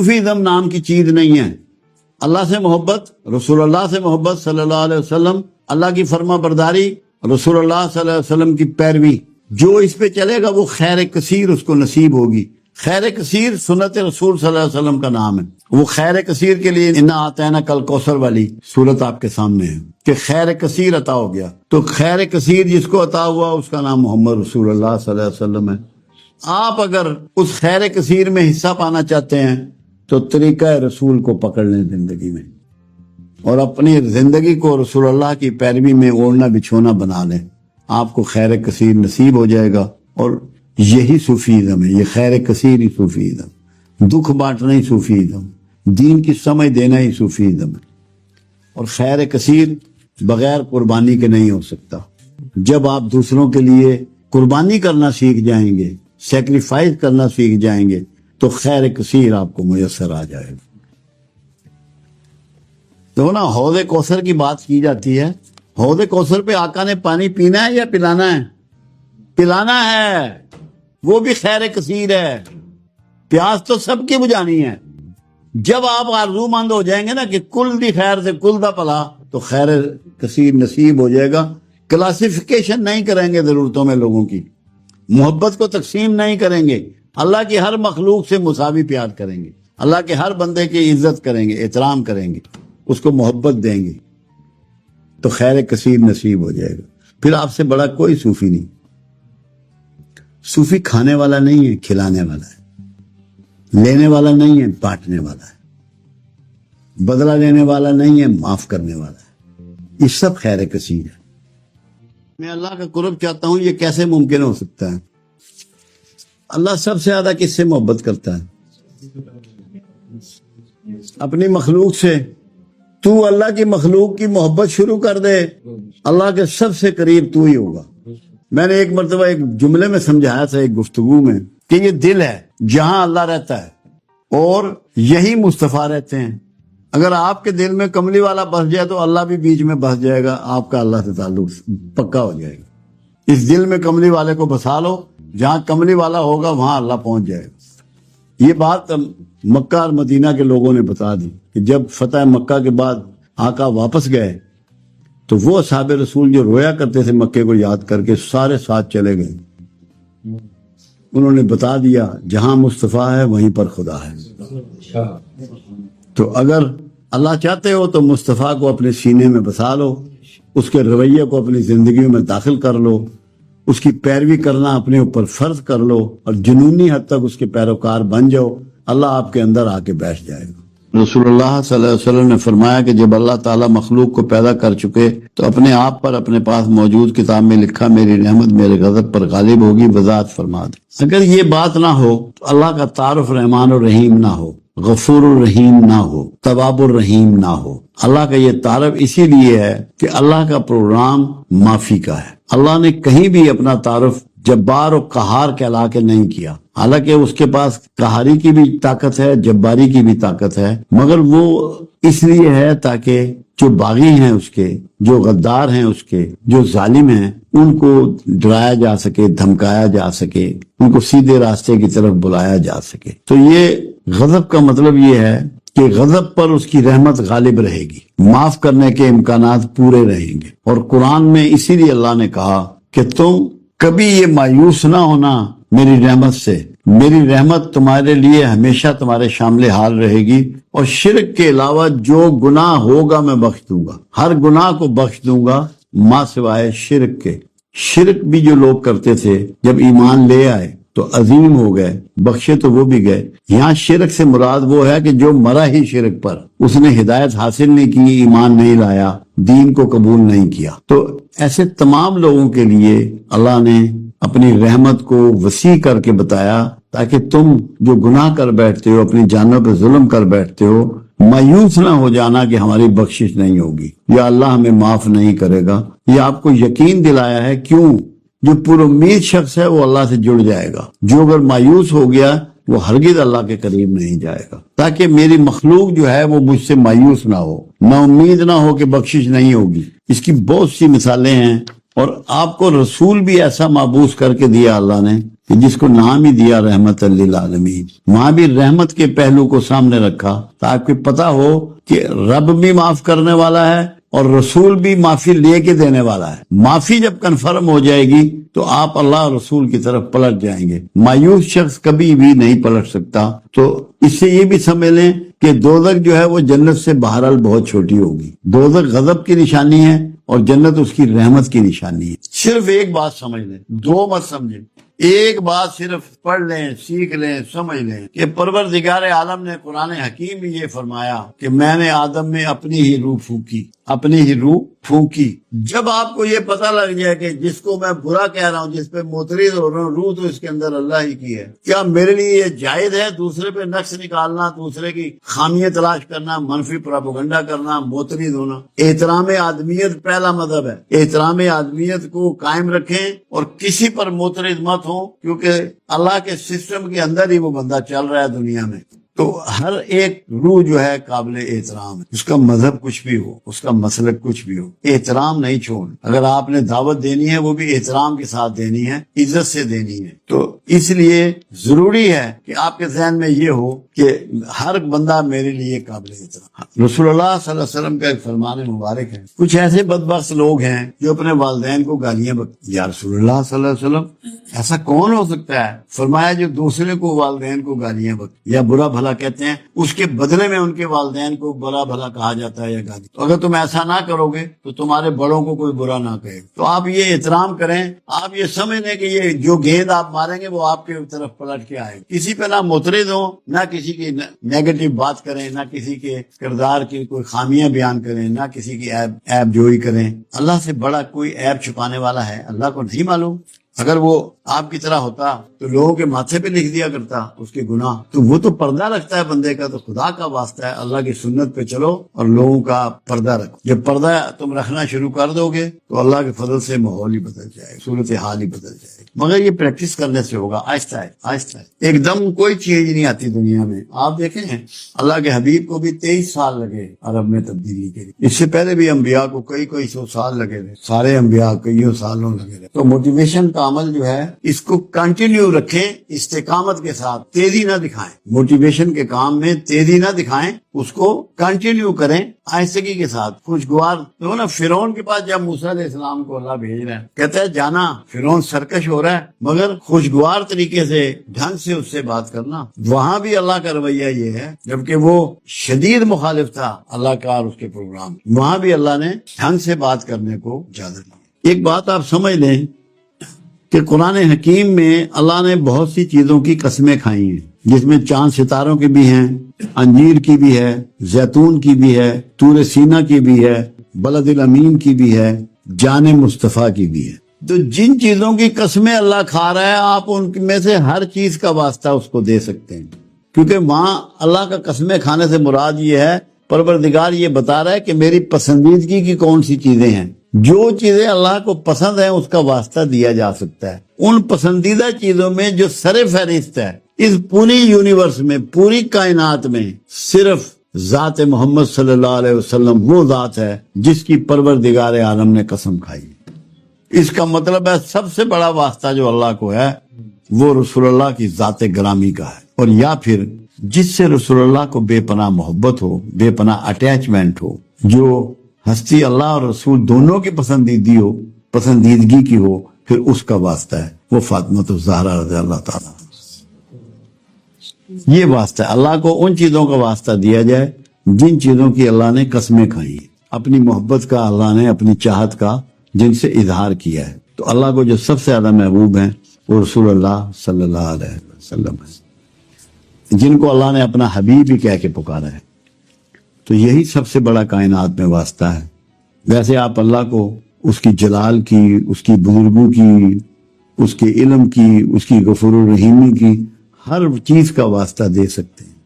Sufism نام کی چیز نہیں ہے. اللہ سے محبت، رسول اللہ سے محبت صلی اللہ علیہ وسلم، اللہ کی فرما برداری، رسول اللہ صلی اللہ علیہ وسلم کی پیروی، جو اس پہ چلے گا وہ خیر کثیر اس کو نصیب ہوگی. خیر کثیر سنت رسول صلی اللہ علیہ وسلم کا نام ہے. وہ خیر کثیر کے لیے انا اعطینا کل کوثر والی صورت آپ کے سامنے ہے کہ خیر کثیر عطا ہو گیا. تو خیر کثیر جس کو عطا ہوا اس کا نام محمد رسول اللہ صلی اللہ علیہ وسلم ہے. آپ اگر اس خیر کثیر میں حصہ پانا چاہتے ہیں تو طریقہ رسول کو پکڑ لیں زندگی میں، اور اپنی زندگی کو رسول اللہ کی پیروی میں اوڑھنا بچھونا بنا لیں. آپ کو خیر کثیر نصیب ہو جائے گا. اور یہی صوفیزم ہے، یہ خیر کثیر ہی صوفیزم، دکھ بانٹنا ہی صوفیزم، دین کی سمجھ دینا ہی صوفیزم ہے. اور خیر کثیر بغیر قربانی کے نہیں ہو سکتا. جب آپ دوسروں کے لیے قربانی کرنا سیکھ جائیں گے، سیکریفائز کرنا سیکھ جائیں گے، تو خیر کثیر آپ کو میسر آ جائے گا. تو نا حوض کوثر کی بات کی جاتی ہے. حوض کوثر پہ آقا نے پانی پینا ہے یا پلانا ہے؟ پلانا ہے. وہ بھی خیر کثیر ہے. پیاس تو سب کی بجھانی ہے. جب آپ آرزو مند ہو جائیں گے نا کہ کل دی خیر سے کل دا پلا، تو خیر کثیر نصیب ہو جائے گا. کلاسیفیکیشن نہیں کریں گے ضرورتوں میں لوگوں کی، محبت کو تقسیم نہیں کریں گے، اللہ کی ہر مخلوق سے مساوی پیار کریں گے، اللہ کے ہر بندے کی عزت کریں گے، احترام کریں گے، اس کو محبت دیں گے، تو خیر کثیر نصیب ہو جائے گا. پھر آپ سے بڑا کوئی صوفی نہیں. صوفی کھانے والا نہیں ہے، کھلانے والا ہے. لینے والا نہیں ہے، بانٹنے والا ہے. بدلہ لینے والا نہیں ہے، معاف کرنے والا ہے. یہ سب خیر کثیر ہے. میں اللہ کا قرب چاہتا ہوں، یہ کیسے ممکن ہو سکتا ہے؟ اللہ سب سے زیادہ کس سے محبت کرتا ہے؟ اپنی مخلوق سے. تو اللہ کی مخلوق کی محبت شروع کر دے، اللہ کے سب سے قریب تو ہی ہوگا. میں نے ایک مرتبہ ایک جملے میں سمجھایا تھا ایک گفتگو میں کہ یہ دل ہے جہاں اللہ رہتا ہے اور یہی مصطفیٰ رہتے ہیں. اگر آپ کے دل میں کملی والا بس جائے تو اللہ بھی بیچ میں بس جائے گا، آپ کا اللہ سے تعلق پکا ہو جائے گا. اس دل میں کملی والے کو بسا لو، جہاں کملی والا ہوگا وہاں اللہ پہنچ جائے گا. یہ بات مکہ اور مدینہ کے لوگوں نے بتا دی کہ جب فتح مکہ کے بعد آقا واپس گئے تو وہ اصحاب رسول جو رویا کرتے تھے مکے کو یاد کر کے، سارے ساتھ چلے گئے. انہوں نے بتا دیا جہاں مصطفیٰ ہے وہیں پر خدا ہے. تو اگر اللہ چاہتے ہو تو مصطفیٰ کو اپنے سینے میں بسا لو، اس کے رویے کو اپنی زندگیوں میں داخل کر لو، اس کی پیروی کرنا اپنے اوپر فرض کر لو، اور جنونی حد تک اس کے پیروکار بن جاؤ. اللہ آپ کے اندر آ کے بیٹھ جائے گا. رسول اللہ صلی اللہ علیہ وسلم نے فرمایا کہ جب اللہ تعالیٰ مخلوق کو پیدا کر چکے تو اپنے آپ پر اپنے پاس موجود کتاب میں لکھا میری رحمت میرے غضب پر غالب ہوگی، وضاحت فرما دے. اگر یہ بات نہ ہو تو اللہ کا تعارف رحمان الرحیم نہ ہو، غفور الرحیم نہ ہو، تواب الرحیم نہ ہو. اللہ کا یہ تعارف اسی لیے ہے کہ اللہ کا پروگرام معافی کا ہے. اللہ نے کہیں بھی اپنا تعارف جبار و قہار کہلا کے نہیں کیا، حالانکہ اس کے پاس قہاری کی بھی طاقت ہے، جباری کی بھی طاقت ہے، مگر وہ اس لیے ہے تاکہ جو باغی ہیں اس کے، جو غدار ہیں اس کے، جو ظالم ہیں ان کو ڈرایا جا سکے، دھمکایا جا سکے، ان کو سیدھے راستے کی طرف بلایا جا سکے. تو یہ غضب کا مطلب یہ ہے کہ غضب پر اس کی رحمت غالب رہے گی، معاف کرنے کے امکانات پورے رہیں گے. اور قرآن میں اسی لیے اللہ نے کہا کہ تم کبھی یہ مایوس نہ ہونا میری رحمت سے، میری رحمت تمہارے لیے ہمیشہ تمہارے شامل حال رہے گی، اور شرک کے علاوہ جو گناہ ہوگا میں بخش دوں گا، ہر گناہ کو بخش دوں گا ماں سوائے شرک کے. شرک بھی جو لوگ کرتے تھے جب ایمان لے آئے تو عظیم ہو گئے، بخشے تو وہ بھی گئے. یہاں شرک سے مراد وہ ہے کہ جو مرا ہی شرک پر، اس نے ہدایت حاصل نہیں کی، ایمان نہیں لایا، دین کو قبول نہیں کیا. تو ایسے تمام لوگوں کے لیے اللہ نے اپنی رحمت کو وسیع کر کے بتایا تاکہ تم جو گناہ کر بیٹھتے ہو، اپنی جانوں پہ ظلم کر بیٹھتے ہو، مایوس نہ ہو جانا کہ ہماری بخشش نہیں ہوگی یا اللہ ہمیں معاف نہیں کرے گا. یہ آپ کو یقین دلایا ہے. کیوں؟ جو پر امید شخص ہے وہ اللہ سے جڑ جائے گا، جو اگر مایوس ہو گیا وہ ہرگز اللہ کے قریب نہیں جائے گا. تاکہ میری مخلوق جو ہے وہ مجھ سے مایوس نہ ہو، نا امید نہ ہو کہ بخشش نہیں ہوگی. اس کی بہت سی مثالیں ہیں، اور آپ کو رسول بھی ایسا مابوس کر کے دیا اللہ نے کہ جس کو نام ہی دیا رحمت للعالمین، وہاں بھی رحمت کے پہلو کو سامنے رکھا تاکہ پتہ ہو کہ رب بھی معاف کرنے والا ہے اور رسول بھی معافی لے کے دینے والا ہے۔ معافی جب کنفرم ہو جائے گی تو آپ اللہ اور رسول کی طرف پلٹ جائیں گے۔ مایوس شخص کبھی بھی نہیں پلٹ سکتا۔ تو اس سے یہ بھی سمجھ لیں کہ دوزخ جو ہے وہ جنت سے بہرحال بہت چھوٹی ہوگی۔ دوزخ غضب کی نشانی ہے اور جنت اس کی رحمت کی نشانی ہے۔ صرف ایک بات سمجھ لیں، دو مت سمجھیں، ایک بات صرف پڑھ لیں، سیکھ لیں، سمجھ لیں کہ پروردگار عالم نے قرآن حکیم میں یہ فرمایا کہ میں نے آدم میں اپنی ہی روح پھونکی، اپنی ہی روح پھونکی۔ جب آپ کو یہ پتہ لگ جائے کہ جس کو میں برا کہہ رہا ہوں، جس پہ معترض ہو رہا ہوں، روح تو اس کے اندر اللہ ہی کی ہے، کیا میرے لیے یہ جائز ہے دوسرے پہ نقص نکالنا، دوسرے کی خامیاں تلاش کرنا، منفی پروپیگنڈا کرنا، معترض ہونا؟ احترام آدمیت پہلا مذہب ہے۔ احترام آدمیت کو قائم رکھیں اور کسی پر معترض مت ہوں، کیونکہ اللہ کے سسٹم کے اندر ہی وہ بندہ چل رہا ہے دنیا میں۔ تو ہر ایک روح جو ہے قابل احترام ہے، اس کا مذہب کچھ بھی ہو، اس کا مسلک کچھ بھی ہو، احترام نہیں چھوڑ۔ اگر آپ نے دعوت دینی ہے وہ بھی احترام کے ساتھ دینی ہے، عزت سے دینی ہے۔ تو اس لیے ضروری ہے کہ آپ کے ذہن میں یہ ہو کہ ہر بندہ میرے لیے قابل احترام۔ رسول اللہ صلی اللہ علیہ وسلم کا ایک فرمان مبارک ہے، کچھ ایسے بدبخت لوگ ہیں جو اپنے والدین کو گالیاں یا رسول اللہ صلی اللہ علیہ وسلم ایسا کون ہو سکتا ہے؟ فرمایا جو دوسرے کو والدین کو گالیاں یا برا بھلا کہتے ہیں، اس کے بدلے میں ان کے والدین کو برا بھلا کہا جاتا ہے یا گالی۔ تو اگر تم ایسا نہ کرو گے تو تمہارے بڑوں کو کوئی برا نہ کہے۔ تو آپ یہ احترام کریں، آپ یہ سمجھ لیں کہ یہ جو گیند آپ ماریں گے وہ آپ کے طرف پلٹ کے آئے گا۔ کسی پہ نہ معترض ہوں، نہ کسی کی نیگیٹو بات کریں، نہ کسی کے کردار کی کوئی خامیاں بیان کریں، نہ کسی کی عیب جوئی کریں۔ اللہ سے بڑا کوئی عیب چھپانے والا ہے اللہ کو نہیں معلوم؟ اگر وہ آپ کی طرح ہوتا تو لوگوں کے ماتھے پہ لکھ دیا کرتا اس کے گناہ۔ تو وہ تو پردہ رکھتا ہے بندے کا، تو خدا کا واسطہ ہے اللہ کی سنت پہ چلو اور لوگوں کا پردہ رکھو۔ جب پردہ تم رکھنا شروع کر دو گے تو اللہ کے فضل سے ماحول ہی بدل جائے گا، صورت حال ہی بدل جائے گی۔ مگر یہ پریکٹس کرنے سے ہوگا، آہستہ آہستہ۔ ایک دم کوئی چیز نہیں آتی دنیا میں۔ آپ دیکھیں اللہ کے حبیب کو بھی 23 سال لگے عرب میں تبدیلی کے لیے، اس سے پہلے بھی انبیاء کو کئی سو سال لگے تھے، سارے انبیاء کئیوں سالوں لگے تھے۔ تو موٹیویشن کا عمل جو ہے اس کو کنٹینیو رکھیں، استقامت کے ساتھ، تیزی نہ دکھائیں۔ موٹیویشن کے کام میں تیزی نہ دکھائیں، اس کو کنٹینیو کریں آہستگی کے ساتھ، خوشگوار۔ تو نا فرعون کے پاس جب موسیٰ علیہ السلام کو اللہ بھیج رہا ہے، کہتا ہے جانا، فرعون سرکش ہو رہا ہے مگر خوشگوار طریقے سے ڈھنگ سے اس سے بات کرنا۔ وہاں بھی اللہ کا رویہ یہ ہے، جبکہ وہ شدید مخالف تھا اللہ کا اور اس کے پروگرام، وہاں بھی اللہ نے ڈھنگ سے بات کرنے کو اجازت دی۔ ایک بات آپ سمجھ لیں کہ قرآن حکیم میں اللہ نے بہت سی چیزوں کی قسمیں کھائی ہیں، جس میں چاند ستاروں کی بھی ہیں، انجیر کی بھی ہے، زیتون کی بھی ہے، طور سینا کی بھی ہے، بلد الامین کی بھی ہے، جان مصطفیٰ کی بھی ہے۔ تو جن چیزوں کی قسمیں اللہ کھا رہا ہے، آپ ان میں سے ہر چیز کا واسطہ اس کو دے سکتے ہیں، کیونکہ وہاں اللہ کا قسمیں کھانے سے مراد یہ ہے، پروردگار یہ بتا رہا ہے کہ میری پسندیدگی کی کون سی چیزیں ہیں۔ جو چیزیں اللہ کو پسند ہیں اس کا واسطہ دیا جا سکتا ہے۔ ان پسندیدہ چیزوں میں جو سر فہرست ہے اس پوری یونیورس میں، پوری کائنات میں، صرف ذات محمد صلی اللہ علیہ وسلم وہ ذات ہے جس کی پروردگار عالم نے قسم کھائی۔ اس کا مطلب ہے سب سے بڑا واسطہ جو اللہ کو ہے وہ رسول اللہ کی ذات گرامی کا ہے، اور یا پھر جس سے رسول اللہ کو بے پناہ محبت ہو، بے پناہ اٹیچمنٹ ہو، جو ہستی اللہ اور رسول دونوں کی پسندیدگی کی ہو، پھر اس کا واسطہ ہے وہ فاطمہ الزہرا رضی اللہ تعالیٰ۔ یہ واسطہ ہے، اللہ کو ان چیزوں کا واسطہ دیا جائے جن چیزوں کی اللہ نے قسمیں کھائی ہیں، اپنی محبت کا اللہ نے، اپنی چاہت کا جن سے اظہار کیا ہے۔ تو اللہ کو جو سب سے زیادہ محبوب ہیں وہ رسول اللہ صلی اللہ علیہ وسلم ہے، جن کو اللہ نے اپنا حبیب ہی کہہ کے پکارا ہے۔ تو یہی سب سے بڑا کائنات میں واسطہ ہے۔ ویسے آپ اللہ کو اس کی جلال کی، اس کی بزرگوں کی، اس کے علم کی، اس کی غفور الرحیمی کی ہر چیز کا واسطہ دے سکتے ہیں۔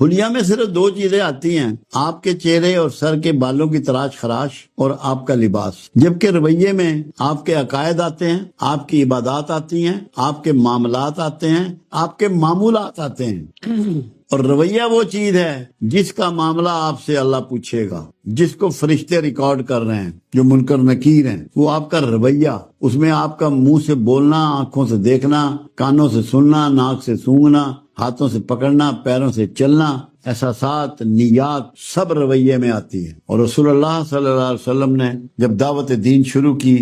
حلیہ میں صرف دو چیزیں آتی ہیں، آپ کے چہرے اور سر کے بالوں کی تراش خراش اور آپ کا لباس، جبکہ رویے میں آپ کے عقائد آتے ہیں، آپ کی عبادات آتی ہیں، آپ کے معاملات آتے ہیں، آپ کے معمولات آتے ہیں، اور رویہ وہ چیز ہے جس کا معاملہ آپ سے اللہ پوچھے گا، جس کو فرشتے ریکارڈ کر رہے ہیں، جو منکر نکیر ہیں، وہ آپ کا رویہ، اس میں آپ کا منہ سے بولنا، آنکھوں سے دیکھنا، کانوں سے سننا، ناک سے سونگھنا، ہاتھوں سے پکڑنا، پیروں سے چلنا، احساسات، نیات سب رویے میں آتی ہے۔ اور رسول اللہ صلی اللہ علیہ وسلم نے جب دعوت دین شروع کی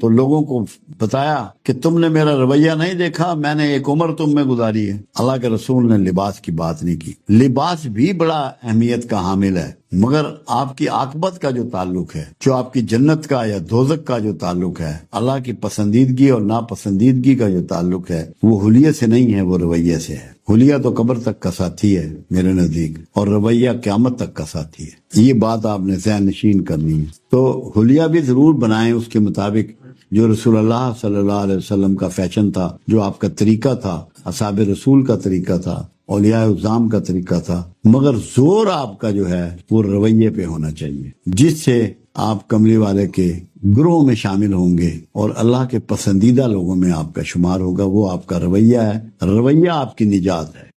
تو لوگوں کو بتایا کہ تم نے میرا رویہ نہیں دیکھا، میں نے ایک عمر تم میں گزاری ہے۔ اللہ کے رسول نے لباس کی بات نہیں کی۔ لباس بھی بڑا اہمیت کا حامل ہے، مگر آپ کی عاقبت کا جو تعلق ہے، جو آپ کی جنت کا یا دوزخ کا جو تعلق ہے، اللہ کی پسندیدگی اور ناپسندیدگی کا جو تعلق ہے، وہ حلیے سے نہیں ہے، وہ رویے سے ہے۔ حلیہ تو قبر تک کا ساتھی ہے میرے نزدیک، اور رویہ قیامت تک کا ساتھی ہے۔ یہ بات آپ نے ذہن نشین کرنی ہے۔ تو حلیہ بھی ضرور بنائیں اس کے مطابق جو رسول اللہ صلی اللہ علیہ وسلم کا فیشن تھا، جو آپ کا طریقہ تھا، اصحاب رسول کا طریقہ تھا، اولیاء اعظام کا طریقہ تھا، مگر زور آپ کا جو ہے وہ رویے پہ ہونا چاہیے، جس سے آپ کملی والے کے گروہ میں شامل ہوں گے اور اللہ کے پسندیدہ لوگوں میں آپ کا شمار ہوگا۔ وہ آپ کا رویہ ہے، رویہ آپ کی نجات ہے۔